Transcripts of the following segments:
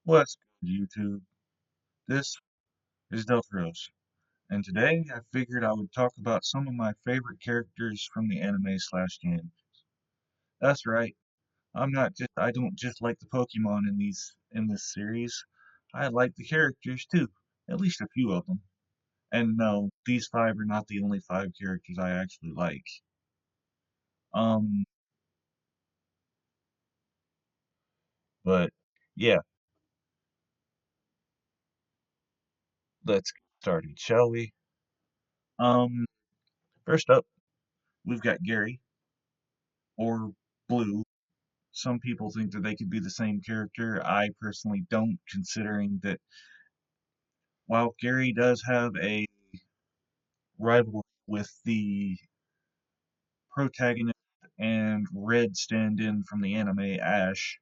What's good, YouTube? This is Delteros, and today I figured I would talk about some of my favorite characters from the anime slash game. That's right, I don't just like the Pokemon in this series. I like the characters too, at least a few of them. And no, these five are not the only five characters I actually like. Um, but yeah, let's get started, shall we? Um, First up, we've got Gary, or Blue. Some people think that they could be the same character. I personally don't, considering that while Gary does have a rivalry with the protagonist and Red stand-in from the anime Ash,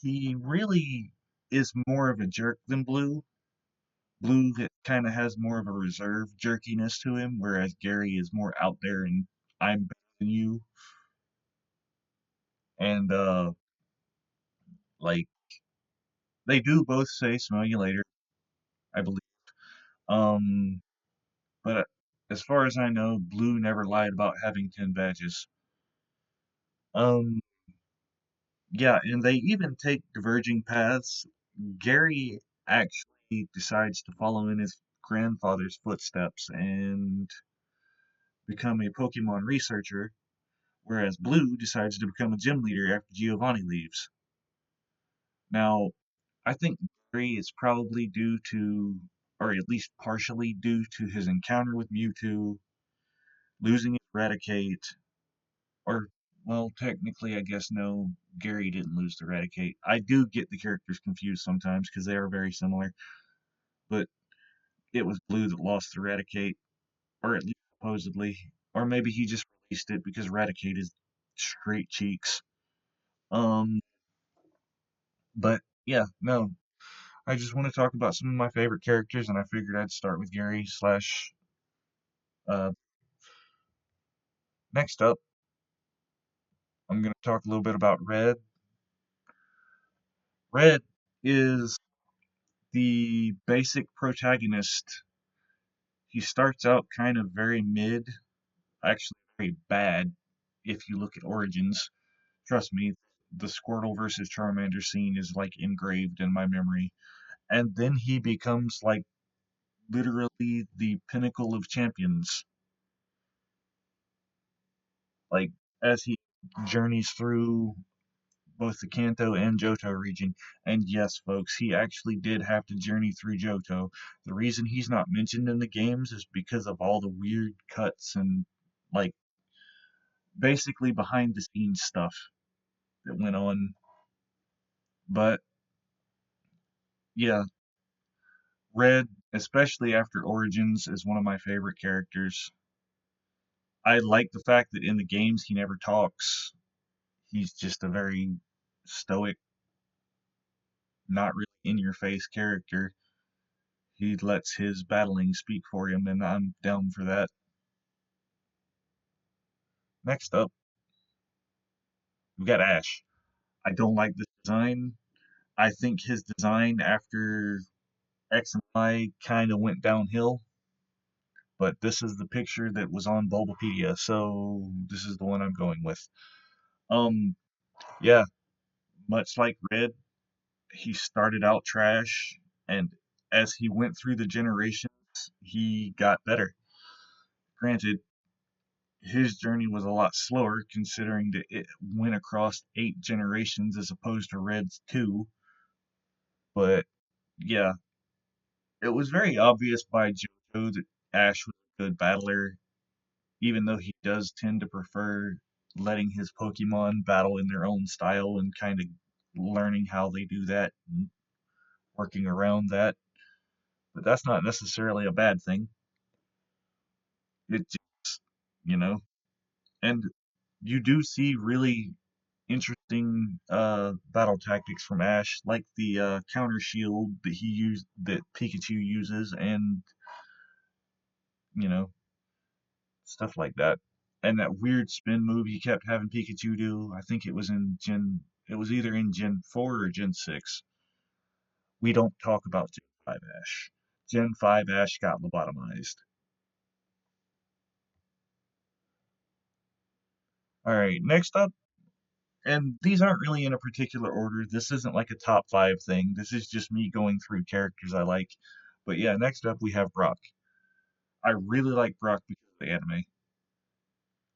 he really is more of a jerk than Blue. Blue kind of has more of a reserved jerkiness to him, whereas Gary is more out there and I'm better than you. And like they do both say "smell you later," I believe. Um, But as far as I know, Blue never lied about having 10 badges. Um, yeah, and they even take diverging paths. Gary actually decides to follow in his grandfather's footsteps and become a Pokemon researcher, whereas Blue decides to become a gym leader after Giovanni leaves. Now, I think Gary is probably due to, or at least partially due to his encounter with Mewtwo, losing Eradicate, or well, technically, I guess no, Gary didn't lose to Eradicate. I do get the characters confused sometimes because they are very similar, but it was Blue that lost to Eradicate, or at least supposedly, or maybe he just released it because Eradicate is straight cheeks. Um, but yeah, no, I just want to talk about some of my favorite characters, and I figured I'd start with Gary slash. Uh, Next up, I'm going to talk a little bit about Red. Red is the basic protagonist. He starts out kind of very mid, actually very bad if you look at Origins. Trust me, the Squirtle versus Charmander scene is like engraved in my memory. And then he becomes like literally the pinnacle of champions. Like as he journeys through both the Kanto and Johto region. And yes, folks, he actually did have to journey through Johto. The reason he's not mentioned in the games is because of all the weird cuts and like basically behind the scenes stuff that went on. But yeah, Red, especially after Origins, is one of my favorite characters. I like the fact that in the games he never talks. He's just a very stoic, not really in your face character. He lets his battling speak for him, and I'm down for that. Next up, we've got Ash. I don't like this design. I think his design after X and Y kind of went downhill, but this is the picture that was on Bulbapedia, so this is the one I'm going with. Um, yeah, much like Red, he started out trash, and as he went through the generations, he got better. Granted, his journey was a lot slower considering that it went across 8 generations as opposed to Red's two. But yeah, it was very obvious by JoJo that Ash was a good battler, even though he does tend to prefer letting his Pokemon battle in their own style and kind of learning how they do that and working around that. But that's not necessarily a bad thing. It just, you know, and you do see really interesting battle tactics from Ash, like the counter shield that Pikachu uses, and you know stuff like that. And that weird spin move he kept having Pikachu do. I think it was in Gen. It was either in Gen 4 or Gen 6. We don't talk about Gen 5 Ash. Gen 5 Ash got lobotomized. All right, next up, and these aren't really in a particular order. This isn't like a top five thing. This is just me going through characters I like. But yeah, next up we have Brock. I really like Brock because of the anime.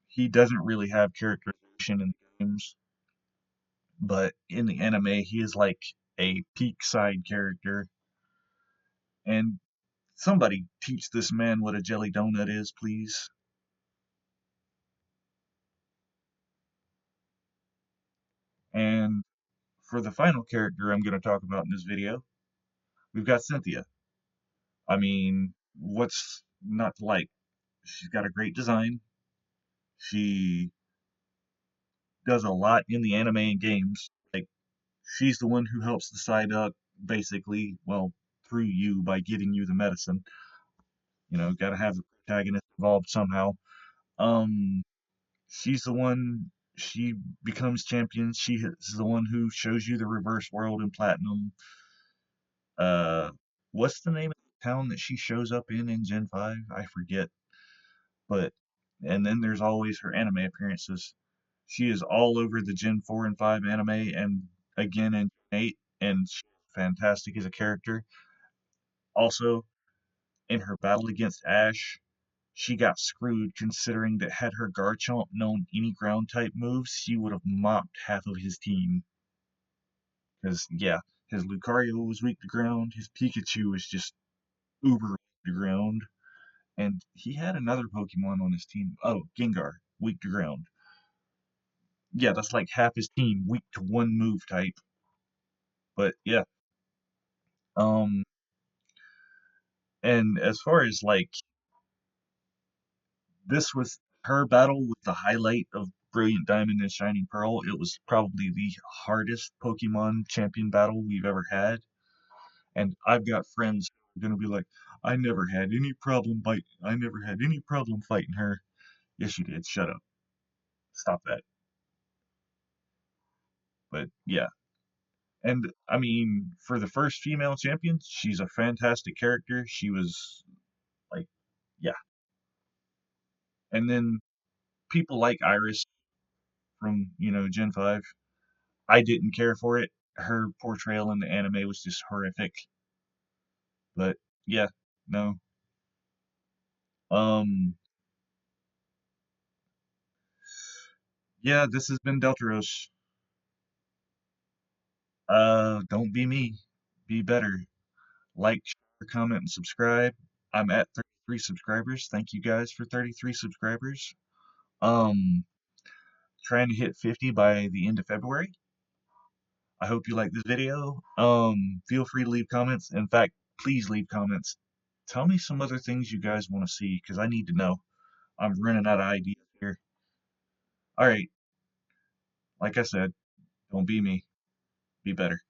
He doesn't really have characterization in the games, but in the anime he is like a peak side character. And somebody teach this man what a jelly donut is, please. And for the final character I'm going to talk about in this video, we've got Cynthia. I mean, what's not to like? She's got a great design. She does a lot in the anime and games. Like, she's the one who helps the side up, basically, well, through you by getting you the medicine. Gotta have the protagonist involved somehow. Um, she's the one, she becomes champion. She is the one who shows you the reverse world in Platinum. Uh, what's the name of the town that she shows up in Gen 5? I forget. But, and then there's always her anime appearances. She is all over the Gen 4 and 5 anime and again in Gen 8, and she's fantastic as a character. Also, in her battle against Ash, she got screwed considering that had her Garchomp known any ground type moves, she would have mopped half of his team. Because, yeah, his Lucario was weak to ground, his Pikachu was just uber weak to ground, and he had another Pokemon on his team. Oh, Gengar, weak to ground. Yeah, that's like half his team weak to one move type. But yeah, um, and as far as like this was her battle with the highlight of Brilliant Diamond and Shining Pearl. It was probably the hardest Pokemon champion battle we've ever had. And I've got friends who are gonna be like, I never had any problem fighting her. Yes, you did. Shut up. Stop that. But yeah. And I mean, for the first female champion, she's a fantastic character. She was like, yeah. And then people like Iris from, Gen 5. I didn't care for it. Her portrayal in the anime was just horrific. But yeah, no. Um, yeah, this has been Delteros. Don't be me. Be better. Like, share, comment, and subscribe. I'm at 33 subscribers. Thank you guys for 33 subscribers. Um, Trying to hit 50 by the end of February. I hope you like this video. Feel free to leave comments. In fact, please leave comments. Tell me some other things you guys want to see because I need to know. I'm running out of ideas here. All right, like I said, don't be me. Be better.